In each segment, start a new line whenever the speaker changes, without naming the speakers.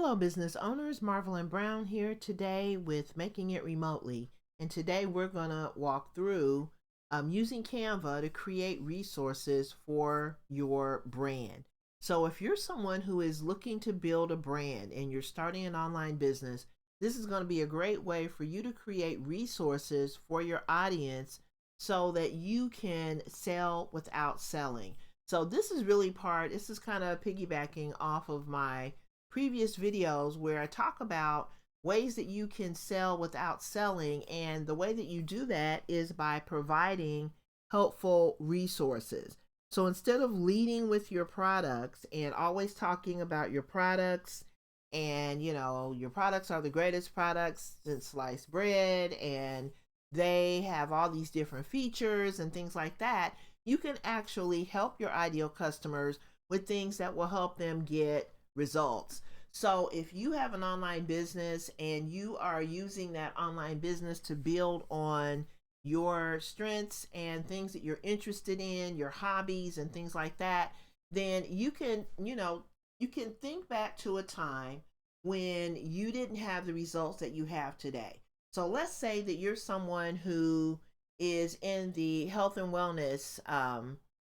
Hello, business owners. Marvel and Brown here today with Making It Remotely. And today we're going to walk through using Canva to create resources for your brand. So, if you're someone who is looking to build a brand and you're starting an online business, this is going to be a great way for you to create resources for your audience so that you can sell without selling. So, this is kind of piggybacking off of my previous videos where I talk about ways that you can sell without selling. And the way that you do that is by providing helpful resources. So instead of leading with your products and always talking about your products and, your products are the greatest products since sliced bread and they have all these different features and things like that, you can actually help your ideal customers with things that will help them get results. So if you have an online business and you are using that online business to build on your strengths and things that you're interested in, your hobbies and things like that, then you can think back to a time when you didn't have the results that you have today. So let's say that you're someone who is in the health and wellness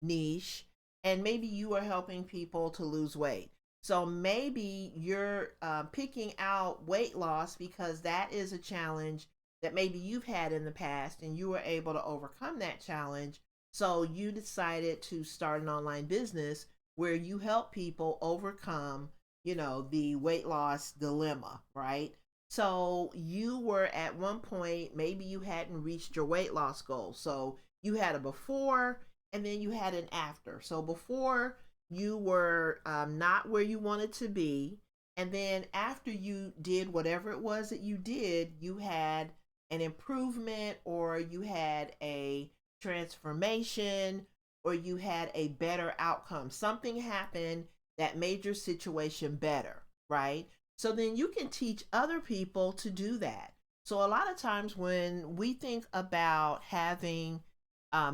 niche, and maybe you are helping people to lose weight. So maybe you're picking out weight loss because that is a challenge that maybe you've had in the past and you were able to overcome that challenge. So you decided to start an online business where you help people overcome, the weight loss dilemma, right? So you were at one point, maybe you hadn't reached your weight loss goal. So you had a before and then you had an after. So before, you were not where you wanted to be. And then after you did whatever it was that you did, you had an improvement or you had a transformation or you had a better outcome. Something happened that made your situation better, right? So then you can teach other people to do that. So a lot of times when we think about having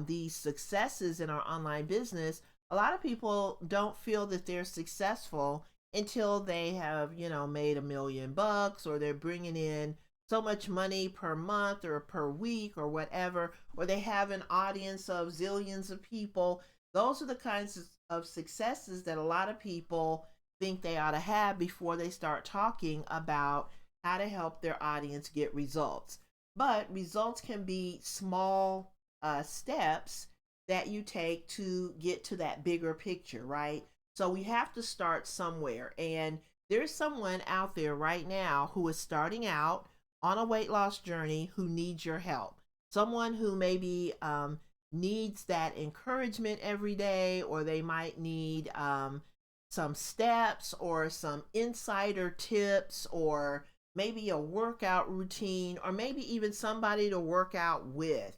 these successes in our online business, a lot of people don't feel that they're successful until they have, made $1 million or they're bringing in so much money per month or per week or whatever, or they have an audience of zillions of people. Those are the kinds of successes that a lot of people think they ought to have before they start talking about how to help their audience get results. But results can be small steps that you take to get to that bigger picture, right? So we have to start somewhere. And there's someone out there right now who is starting out on a weight loss journey who needs your help. Someone who maybe needs that encouragement every day, or they might need some steps or some insider tips, or maybe a workout routine, or maybe even somebody to work out with.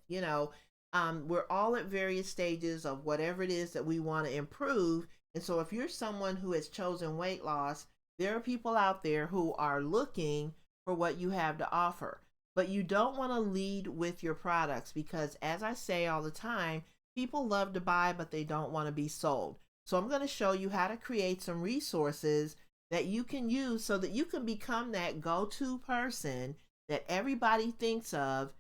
We're all at various stages of whatever it is that we want to improve. And so, if you're someone who has chosen weight loss, there are people out there who are looking for what you have to offer. But you don't want to lead with your products because, as I say all the time, people love to buy, but they don't want to be sold. So, I'm going to show you how to create some resources that you can use so that you can become that go to person that everybody thinks of,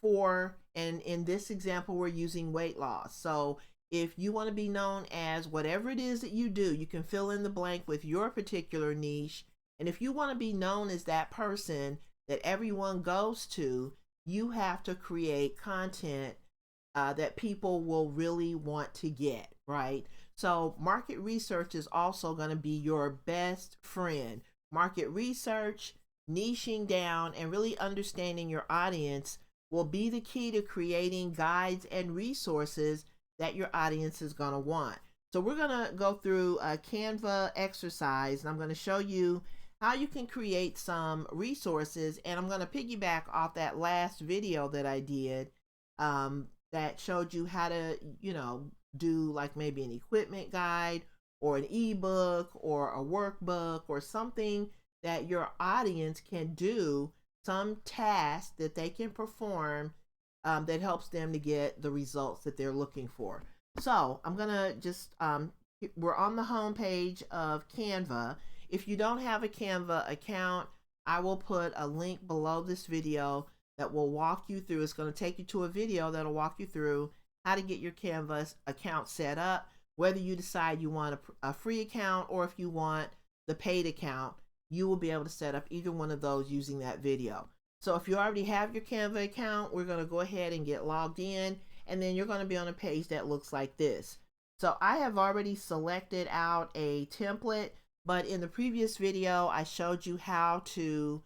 for, and in this example, we're using weight loss. So if you want to be known as whatever it is that you do, you can fill in the blank with your particular niche. And if you want to be known as that person that everyone goes to, you have to create content that people will really want to get, right? So market research is also going to be your best friend. Market research, niching down, and really understanding your audience will be the key to creating guides and resources that your audience is going to want. So we're going to go through a Canva exercise, and I'm going to show you how you can create some resources. And I'm going to piggyback off that last video that I did that showed you how to, do like maybe an equipment guide or an ebook or a workbook or something that your audience can do, some task that they can perform that helps them to get the results that they're looking for. So I'm gonna just we're on the home page of Canva, If you don't have a Canva account, I will put a link below this video that will walk you through. It's going to take you to a video that'll walk you through how to get your Canva account set up, whether you decide you want a free account or if you want the paid account. You will be able to set up either one of those using that video. So if you already have your Canva account, we're going to go ahead and get logged in, and then you're going to be on a page that looks like this. So I have already selected out a template, but in the previous video, I showed you how to,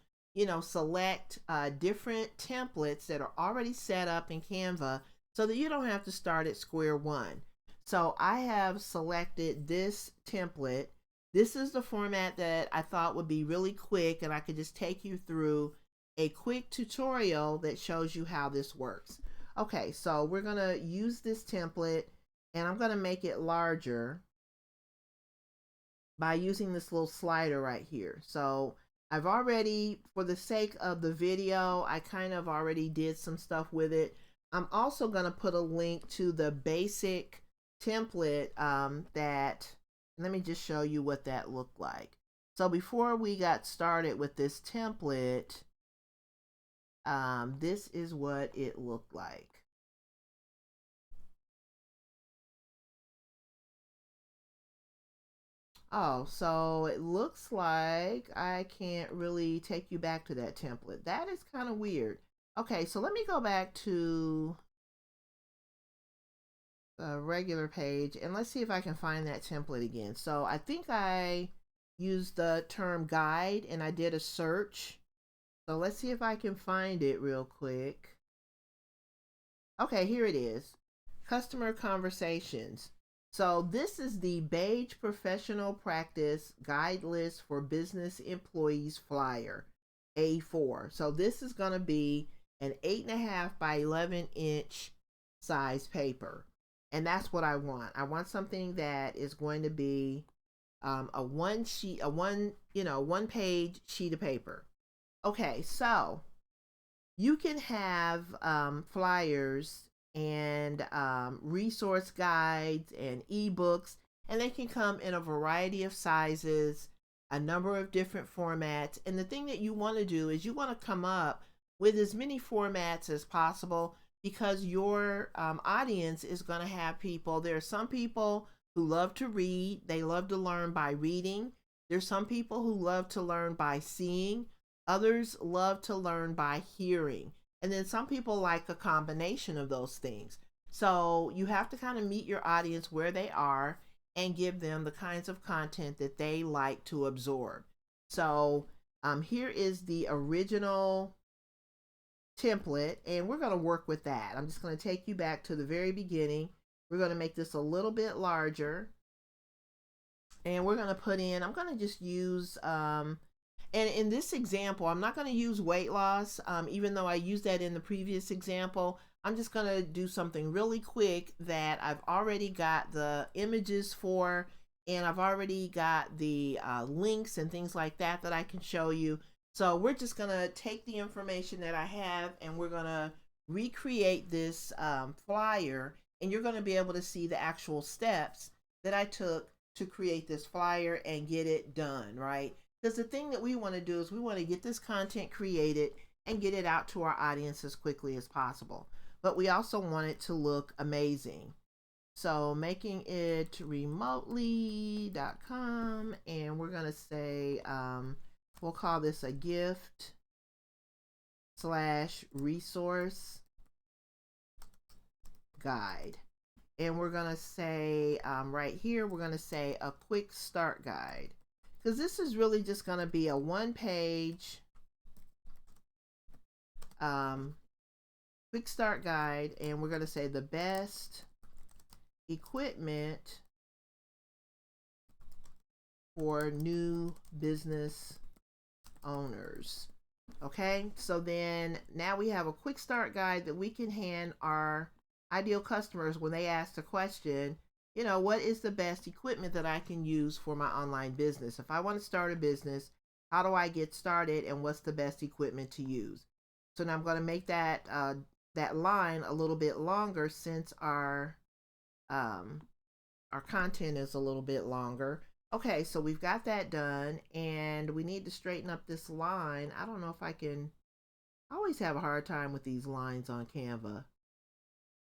select different templates that are already set up in Canva so that you don't have to start at square one. So I have selected this template. This is the format that I thought would be really quick, and I could just take you through a quick tutorial that shows you how this works. Okay, so we're going to use this template, and I'm going to make it larger by using this little slider right here. So I've already, for the sake of the video, I kind of already did some stuff with it. I'm also going to put a link to the basic template let me just show you what that looked like. So before we got started with this template, this is what it looked like. Oh, so it looks like I can't really take you back to that template. That is kind of weird. Okay, so let me go back to the regular page and let's see if I can find that template again. So I think I used the term guide and I did a search. So let's see if I can find it real quick. Okay, here it is. Customer conversations. So this is the Beige Professional Practice Guide List for Business Employees flyer, A4. So this is going to be an 8.5 by 11-inch size paper. And that's what I want. I want something that is going to be a one page sheet of paper. Okay, so you can have flyers and resource guides and ebooks, and they can come in a variety of sizes, a number of different formats. And the thing that you want to do is you want to come up with as many formats as possible, because your audience is going to have people. There are some people who love to read. They love to learn by reading. There's some people who love to learn by seeing. Others love to learn by hearing. And then some people like a combination of those things. So you have to kind of meet your audience where they are and give them the kinds of content that they like to absorb. So here is the original template, and we're going to work with that. I'm just going to take you back to the very beginning. We're going to make this a little bit larger, and we're going to put in, I'm going to just use and in this example I'm not going to use weight loss, even though I used that in the previous example. I'm just going to do something really quick that I've already got the images for, and I've already got the links and things like that that I can show you. So we're just going to take the information that I have and we're going to recreate this flyer, and you're going to be able to see the actual steps that I took to create this flyer and get it done, right? Because the thing that we want to do is we want to get this content created and get it out to our audience as quickly as possible. But we also want it to look amazing. So making it remotely.com, and we're going to say, we'll call this a gift / resource guide. And we're going to say right here, we're going to say a quick start guide, because this is really just going to be a one-page quick start guide. And we're going to say the best equipment for new business owners. Okay, so then now we have a quick start guide that we can hand our ideal customers when they ask the question, what is the best equipment that I can use for my online business? If I want to start a business, how do I get started, and what's the best equipment to use? So now I'm going to make that that line a little bit longer, since our content is a little bit longer. Okay, so we've got that done, and we need to straighten up this line. I don't know if I can. I always have a hard time with these lines on Canva.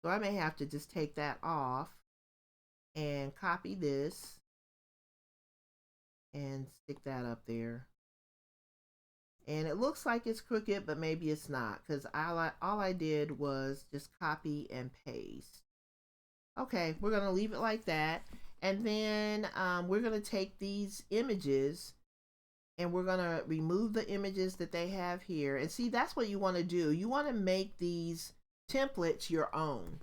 So I may have to just take that off and copy this and stick that up there. And it looks like it's crooked, but maybe it's not, because all I did was just copy and paste. Okay, we're going to leave it like that. And then we're going to take these images and we're going to remove the images that they have here. And see, that's what you want to do. You want to make these templates your own.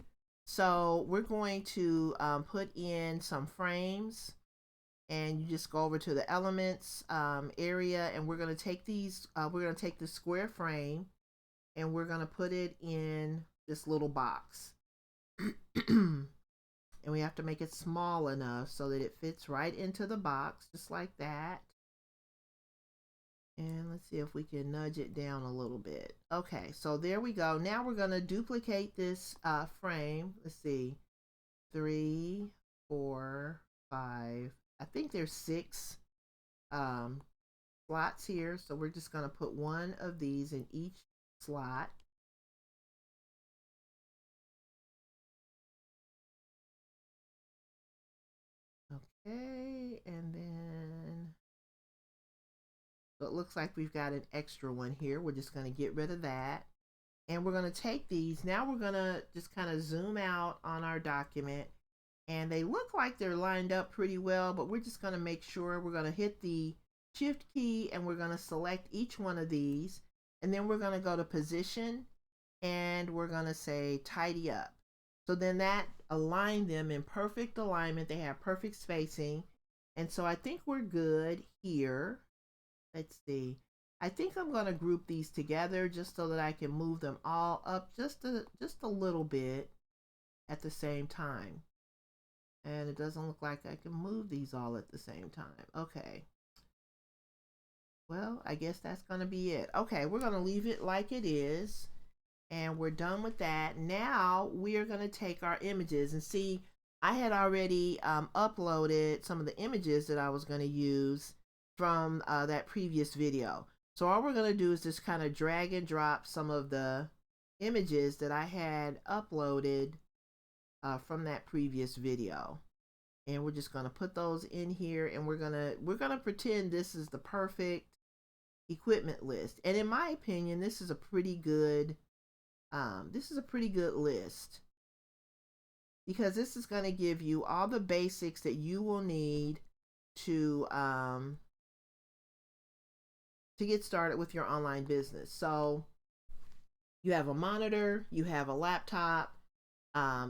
So we're going to put in some frames, and you just go over to the elements area, and we're going to take these, we're going to take the square frame and we're going to put it in this little box. And we have to make it small enough so that it fits right into the box, just like that. And let's see if we can nudge it down a little bit. Okay, so there we go. Now we're going to duplicate this frame. Let's see, 3, 4, 5. I think there's 6 slots here. So we're just going to put one of these in each slot. Okay, and then, so it looks like we've got an extra one here. We're just going to get rid of that. And we're going to take these. Now we're going to just kind of zoom out on our document. And they look like they're lined up pretty well, but we're just going to make sure. We're going to hit the shift key and we're going to select each one of these. And then we're going to go to position and we're going to say tidy up. So then that aligned them in perfect alignment. They have perfect spacing. And so I think we're good here. Let's see. I think I'm going to group these together just so that I can move them all up just a little bit at the same time. And it doesn't look like I can move these all at the same time. Okay. Well, I guess that's going to be it. Okay, we're going to leave it like it is. And we're done with that. Now we're going to take our images and see, I had already uploaded some of the images that I was going to use from that previous video. So all we're going to do is just kind of drag and drop some of the images that I had uploaded from that previous video. And we're just going to put those in here, and we're going to pretend this is the perfect equipment list. And in my opinion, this is a pretty good list, because this is going to give you all the basics that you will need to get started with your online business. So you have a monitor, you have a laptop.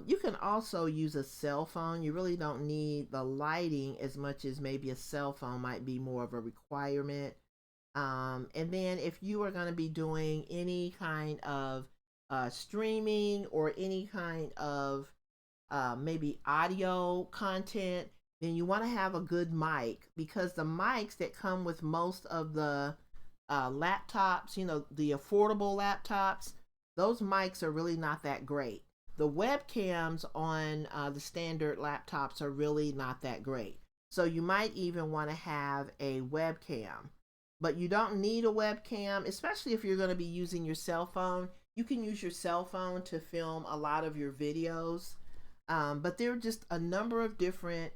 You can also use a cell phone. You really don't need the lighting as much as maybe a cell phone might be more of a requirement. And then if you are going to be doing any kind of streaming or any kind of maybe audio content, then you want to have a good mic, because the mics that come with most of the laptops, you know, the affordable laptops, those mics are really not that great. The webcams on the standard laptops are really not that great. So you might even want to have a webcam, but you don't need a webcam, especially if you're going to be using your cell phone. You can use your cell phone to film a lot of your videos, but there are just a number of different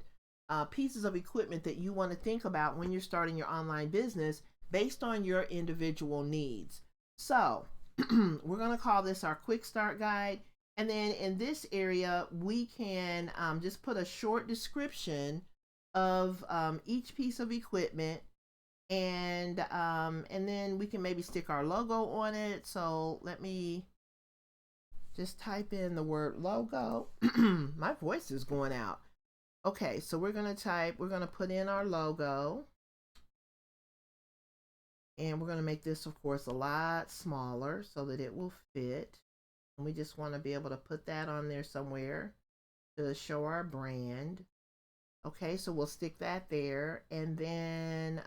pieces of equipment that you want to think about when you're starting your online business based on your individual needs. So we're going to call this our quick start guide. And then in this area, we can just put a short description of each piece of equipment, and then we can maybe stick our logo on it. So let me just type in the word logo. My voice is going out. Okay, so we're going to put in our logo, and we're going to make this, of course, a lot smaller so that it will fit. And we just want to be able to put that on there somewhere to show our brand. Okay, so we'll stick that there. And then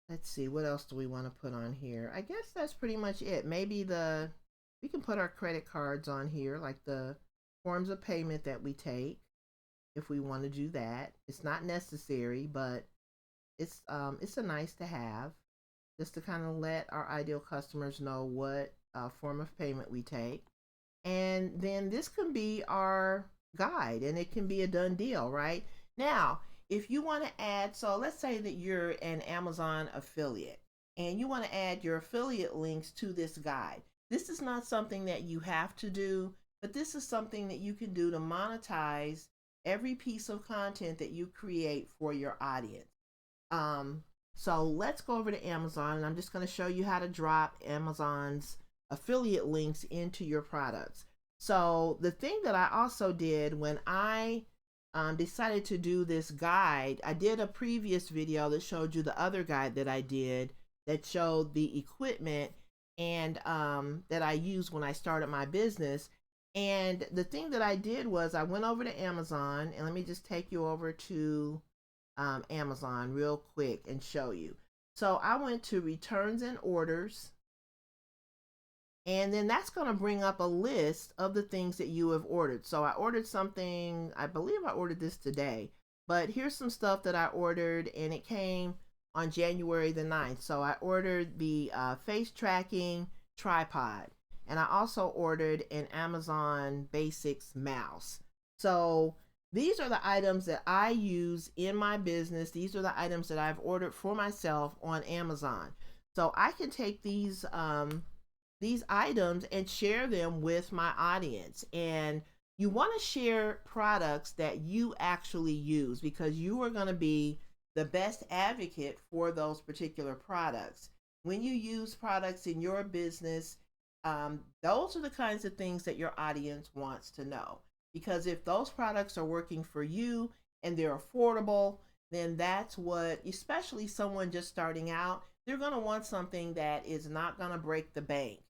let's see, what else do we want to put on here? I guess that's pretty much it. Maybe we can put our credit cards on here, like the forms of payment that we take. if we want to do that. It's not necessary, but it's a nice to have, just to kind of let our ideal customers know what form of payment we take. And then this can be our guide, and it can be a done deal, right? Now, if you want to add, so let's say that you're an Amazon affiliate and you want to add your affiliate links to this guide. This is not something that you have to do, but this is something that you can do to monetize every piece of content that you create for your audience. Um, so let's go over to Amazon, and I'm just going to show you how to drop Amazon's affiliate links into your products. So the thing that I also did when I decided to do this guide, I did a previous video that showed you the other guide that I did that showed the equipment and that I used when I started my business. And the thing that I did was I went over to Amazon, and let me just take you over to Amazon real quick and show you. So I went to returns and orders, and then that's going to bring up a list of the things that you have ordered. So I ordered something, I believe I ordered this today, but here's some stuff that I ordered, and it came on January the 9th. So I ordered the face tracking tripod, and I also ordered an Amazon Basics mouse. So these are the items that I use in my business. These are the items that I've ordered for myself on Amazon. So I can take these items and share them with my audience. And you want to share products that you actually use, because you are going to be the best advocate for those particular products. When you use products in your business, those are the kinds of things that your audience wants to know. Because if those products are working for you and they're affordable, then that's what, especially someone just starting out, they're going to want something that is not going to break the bank.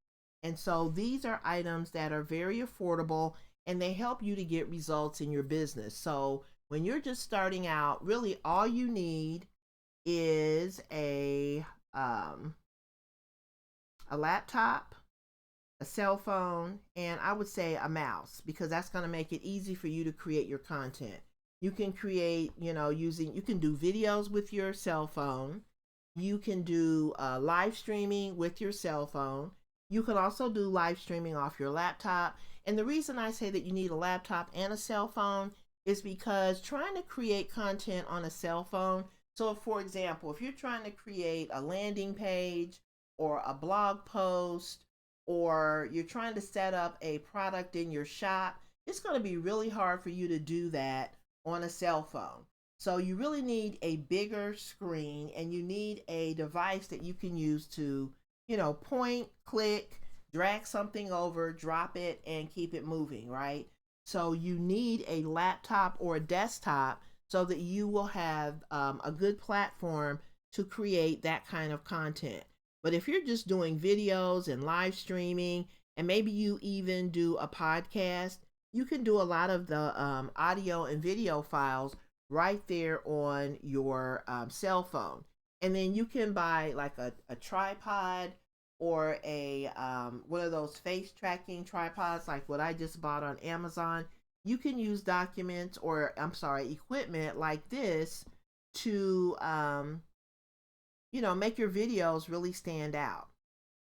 And so these are items that are very affordable, and they help you to get results in your business. So when you're just starting out, really all you need is a laptop, a cell phone, and I would say a mouse, because that's going to make it easy for you to create your content. You can create, you can do videos with your cell phone. You can do live streaming with your cell phone. You can also do live streaming off your laptop. And the reason I say that you need a laptop and a cell phone is because trying to create content on a cell phone, so for example, if you're trying to create a landing page or a blog post, or you're trying to set up a product in your shop, it's going to be really hard for you to do that on a cell phone. So you really need a bigger screen, and you need a device that you can use to, point, click, drag something over, drop it, and keep it moving, right? So you need a laptop or a desktop so that you will have a good platform to create that kind of content. But if you're just doing videos and live streaming, and maybe you even do a podcast, you can do a lot of the audio and video files right there on your cell phone. And then you can buy like a tripod, or a one of those face tracking tripods like what I just bought on Amazon. You can use equipment like this to make your videos really stand out.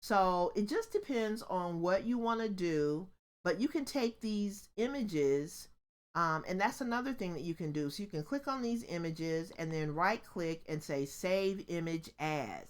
So it just depends on what you want to do, but you can take these images, and that's another thing that you can do. So you can click on these images and then right click and say save image as.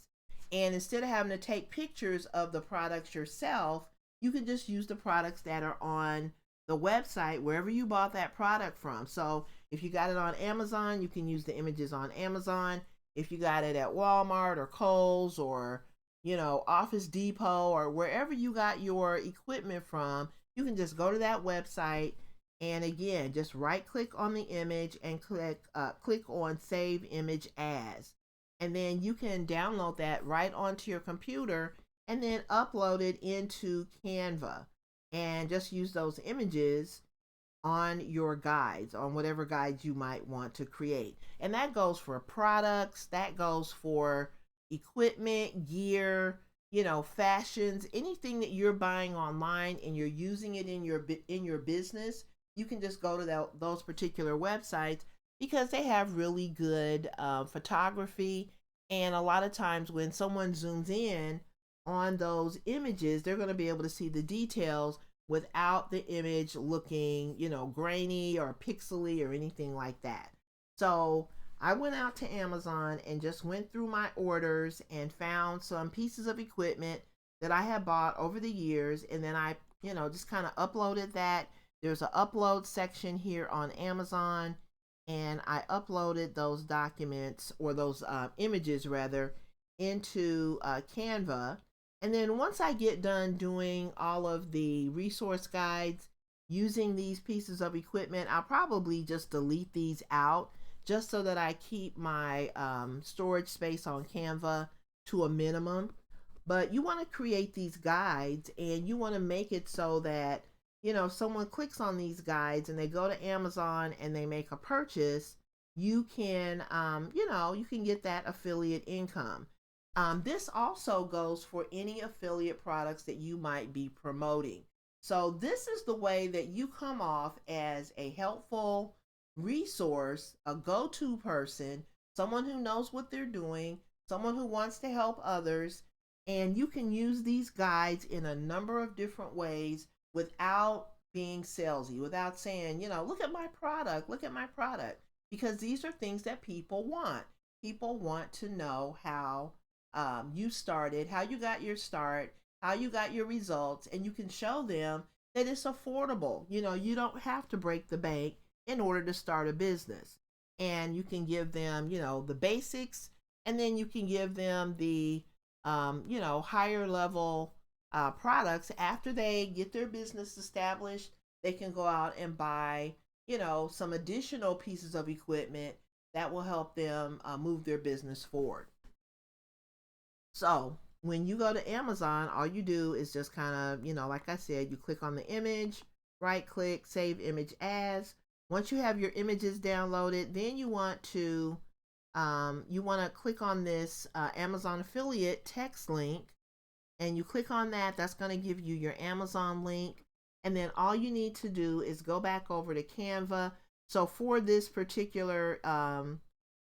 And instead of having to take pictures of the products yourself, you can just use the products that are on the website, wherever you bought that product from. So if you got it on Amazon, you can use the images on Amazon. If you got it at Walmart or Kohl's or, Office Depot, or wherever you got your equipment from, you can just go to that website, and again, just right click on the image and click on save image as. And then you can download that right onto your computer and then upload it into Canva, and just use those images on your guides, on whatever guides you might want to create. And that goes for products, that goes for equipment, gear, fashions, anything that you're buying online and you're using it in your business. you can just go to those particular websites because they have really good photography. And a lot of times when someone zooms in on those images, they're going to be able to see the details without the image looking, grainy or pixely or anything like that. So I went out to Amazon and just went through my orders and found some pieces of equipment that I had bought over the years. And then I, just kind of uploaded that. There's an upload section here on Amazon. And I uploaded those documents, or those images rather, into Canva. And then once I get done doing all of the resource guides using these pieces of equipment, I'll probably just delete these out just so that I keep my storage space on Canva to a minimum. But you want to create these guides and you want to make it so that, someone clicks on these guides and they go to Amazon and they make a purchase, you can, you can get that affiliate income. This also goes for any affiliate products that you might be promoting. So this is the way that you come off as a helpful resource, a go-to person, someone who knows what they're doing, someone who wants to help others. And you can use these guides in a number of different ways without being salesy, without saying, look at my product, because these are things that people want. People want to know how you started, how you got your start, how you got your results, and you can show them that it's affordable. You don't have to break the bank in order to start a business. And you can give them, the basics, and then you can give them the, higher level products. After they get their business established, they can go out and buy, some additional pieces of equipment that will help them move their business forward. So when you go to Amazon, all you do is just kind of, like I said, you click on the image, right click, save image as. Once you have your images downloaded, then you want to click on this Amazon affiliate text link, and you click on that. That's going to give you your Amazon link. And then all you need to do is go back over to Canva. So for this particular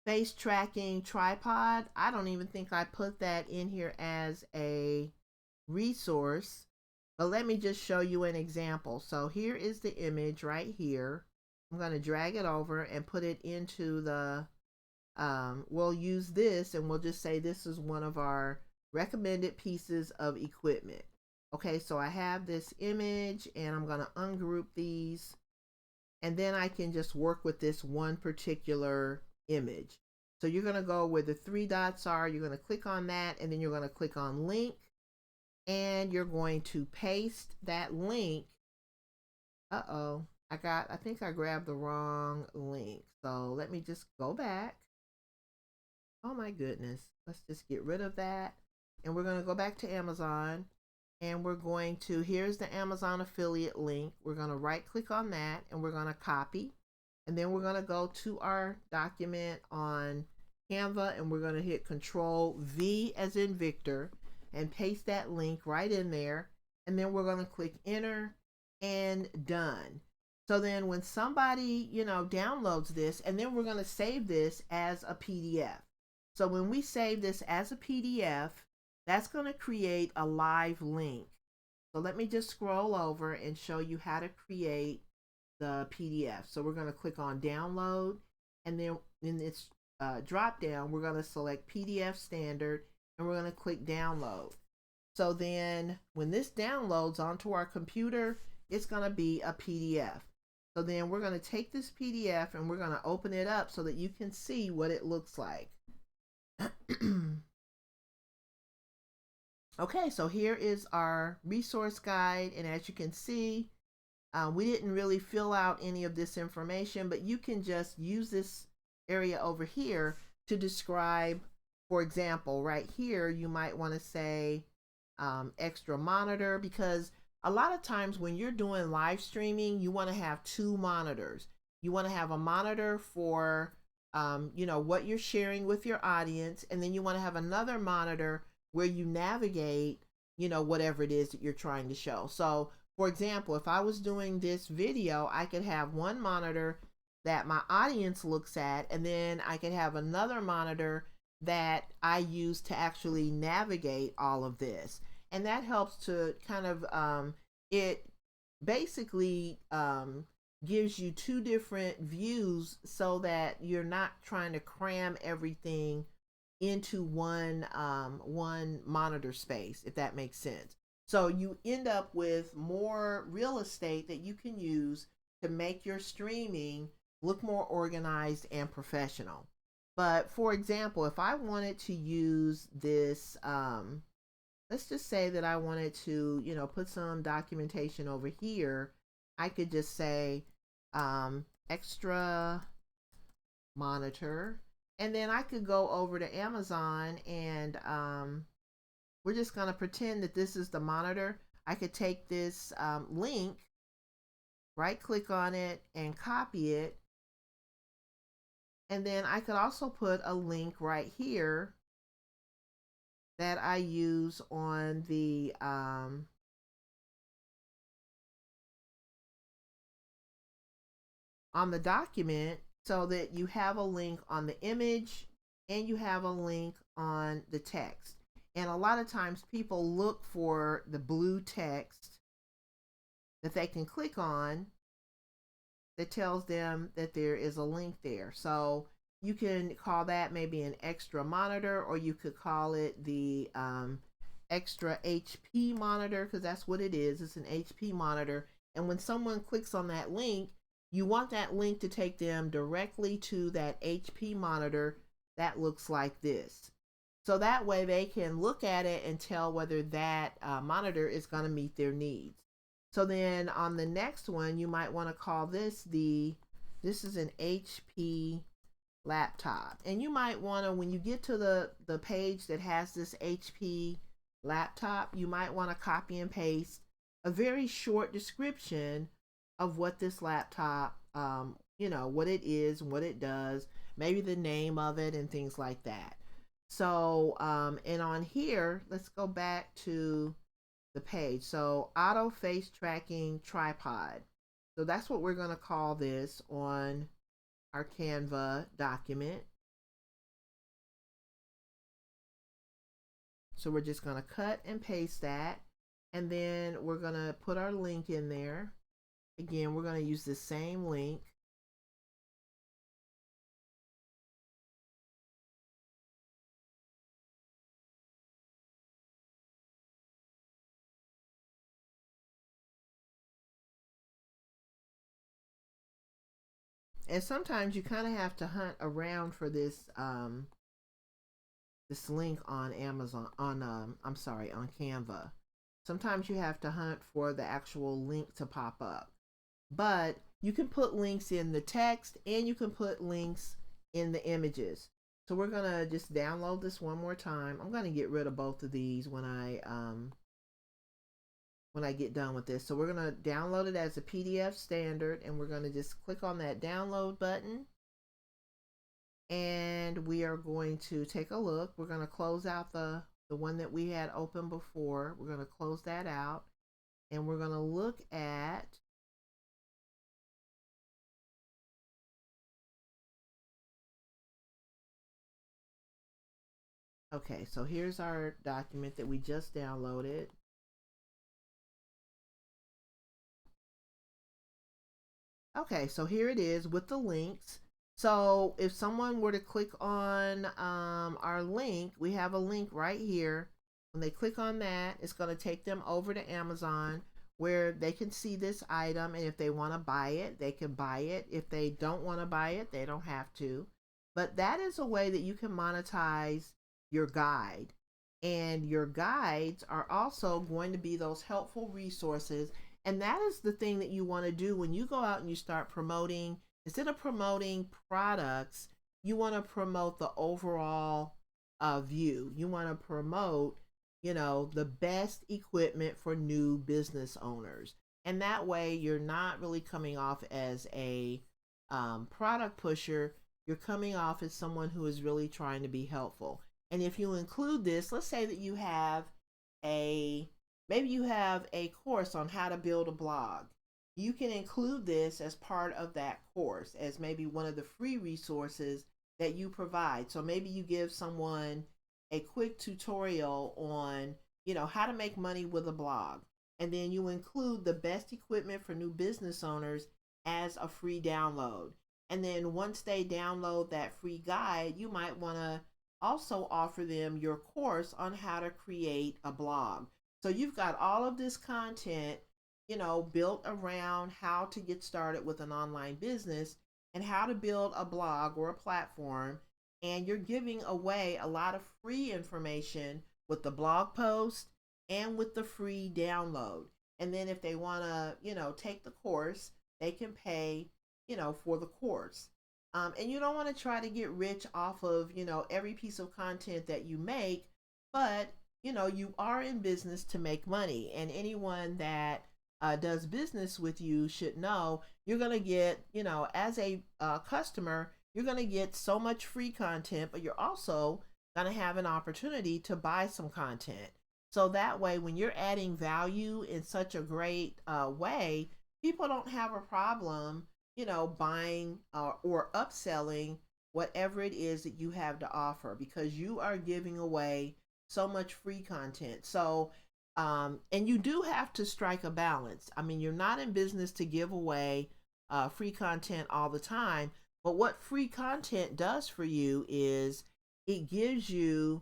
face tracking tripod, I don't even think I put that in here as a resource, but let me just show you an example. So here is the image right here. I'm going to drag it over and put it into the, we'll use this, and we'll just say this is one of our recommended pieces of equipment. Okay, so I have this image and I'm going to ungroup these, and then I can just work with this one particular image. So you're going to go where the three dots are, you're going to click on that, and then you're going to click on link, and you're going to paste that link. I think I grabbed the wrong link. So let me just go back. Oh my goodness. Let's just get rid of that. And we're going to go back to Amazon, and we're going to, here's the Amazon affiliate link. We're going to right click on that, and we're going to copy. And then we're going to go to our document on Canva, and we're going to hit Control V as in Victor and paste that link right in there. And then we're going to click enter and done. So then when somebody, downloads this, and then we're going to save this as a PDF. So when we save this as a PDF, that's going to create a live link. So let me just scroll over and show you how to create the PDF. So we're going to click on download, and then in this drop down, we're going to select PDF standard, and we're going to click download. So then when this downloads onto our computer, it's going to be a PDF. So then we're going to take this PDF and we're going to open it up so that you can see what it looks like. Okay, so here is our resource guide, and as you can see, we didn't really fill out any of this information, but you can just use this area over here to describe. For example, right here, you might want to say extra monitor, because a lot of times when you're doing live streaming, you want to have two monitors. You want to have a monitor for what you're sharing with your audience, and then you want to have another monitor where you navigate whatever it is that you're trying to show. So For example, if I was doing this video, I could have one monitor that my audience looks at, and then I could have another monitor that I use to actually navigate all of this. And that helps to kind of, it basically gives you two different views so that you're not trying to cram everything into one monitor space, if that makes sense. So you end up with more real estate that you can use to make your streaming look more organized and professional. But for example, if I wanted to use this, let's just say that I wanted to, put some documentation over here, I could just say extra monitor, and then I could go over to Amazon, and we're just going to pretend that this is the monitor. I could take this link, right click on it and copy it. And then I could also put a link right here that I use on the document, so that you have a link on the image and you have a link on the text. And a lot of times people look for the blue text that they can click on that tells them that there is a link there. So you can call that maybe an extra monitor, or you could call it the extra HP monitor, because that's what it is. It's an HP monitor. And when someone clicks on that link, you want that link to take them directly to that HP monitor that looks like this. So that way they can look at it and tell whether that monitor is going to meet their needs. So then on the next one, you might want to call this this is an HP laptop. And you might want to, when you get to the page that has this HP laptop, you might want to copy and paste a very short description of what this laptop, what it is and what it does, maybe the name of it and things like that. So, and on here, let's go back to the page. So auto face tracking tripod. So that's what we're going to call this on our Canva document. So we're just going to cut and paste that. And then we're going to put our link in there. Again, we're going to use the same link. And sometimes you kind of have to hunt around for this this link on Amazon, on I'm sorry, on Canva. Sometimes you have to hunt for the actual link to pop up. But you can put links in the text and you can put links in the images. So we're going to just download this one more time. I'm going to get rid of both of these when I get done with this. So we're going to download it as a PDF standard, and we're going to just click on that download button. And we are going to take a look. We're going to close out the one that we had open before. We're going to close that out, and we're going to look at okay, so here's our document that we just downloaded. Okay, so here it is with the links. So if someone were to click on our link, we have a link right here. When they click on that, it's going to take them over to Amazon, where they can see this item, and if they want to buy it, they can buy it. If they don't want to buy it, they don't have to. But that is a way that you can monetize your guide. And your guides are also going to be those helpful resources. And that is the thing that you want to do when you go out and you start promoting. Instead of promoting products, you want to promote the overall view. You want to promote, the best equipment for new business owners. And that way you're not really coming off as a product pusher. You're coming off as someone who is really trying to be helpful. And if you include this, let's say that you have a Maybe you have a course on how to build a blog. You can include this as part of that course as maybe one of the free resources that you provide. So maybe you give someone a quick tutorial on, how to make money with a blog. And then you include the best equipment for new business owners as a free download. And then once they download that free guide, you might want to also offer them your course on how to create a blog. So you've got all of this content, built around how to get started with an online business and how to build a blog or a platform. And you're giving away a lot of free information with the blog post and with the free download. And then if they want to, take the course, they can pay, for the course. And you don't want to try to get rich off of, every piece of content that you make, but, you are in business to make money. And anyone that does business with you should know you're going to get, as a customer, you're going to get so much free content, but you're also going to have an opportunity to buy some content. So that way, when you're adding value in such a great way, people don't have a problem, buying or upselling whatever it is that you have to offer because you are giving away so much free content. So, and you do have to strike a balance. I mean, you're not in business to give away free content all the time, but what free content does for you is it gives you,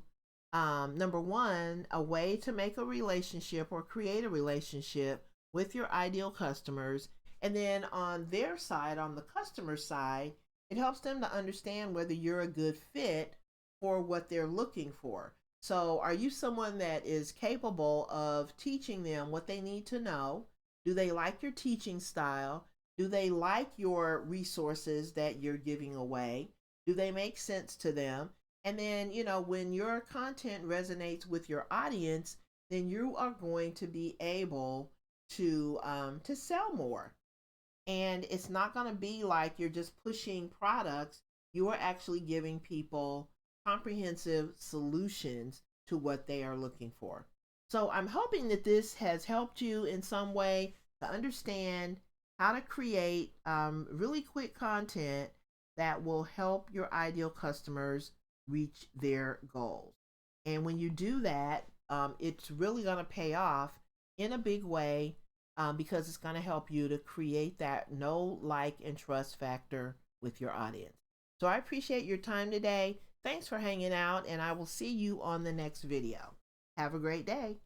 number one, a way to make a relationship or create a relationship with your ideal customers. And then on their side, on the customer side, it helps them to understand whether you're a good fit for what they're looking for. So, are you someone that is capable of teaching them what they need to know? Do they like your teaching style? Do they like your resources that you're giving away? Do they make sense to them? And then, when your content resonates with your audience, then you are going to be able to sell more. And it's not going to be like you're just pushing products. You are actually giving people comprehensive solutions to what they are looking for. So I'm hoping that this has helped you in some way to understand how to create really quick content that will help your ideal customers reach their goals. And when you do that, it's really going to pay off in a big way because it's going to help you to create that know, like, and trust factor with your audience. So I appreciate your time today. Thanks for hanging out, and I will see you on the next video. Have a great day.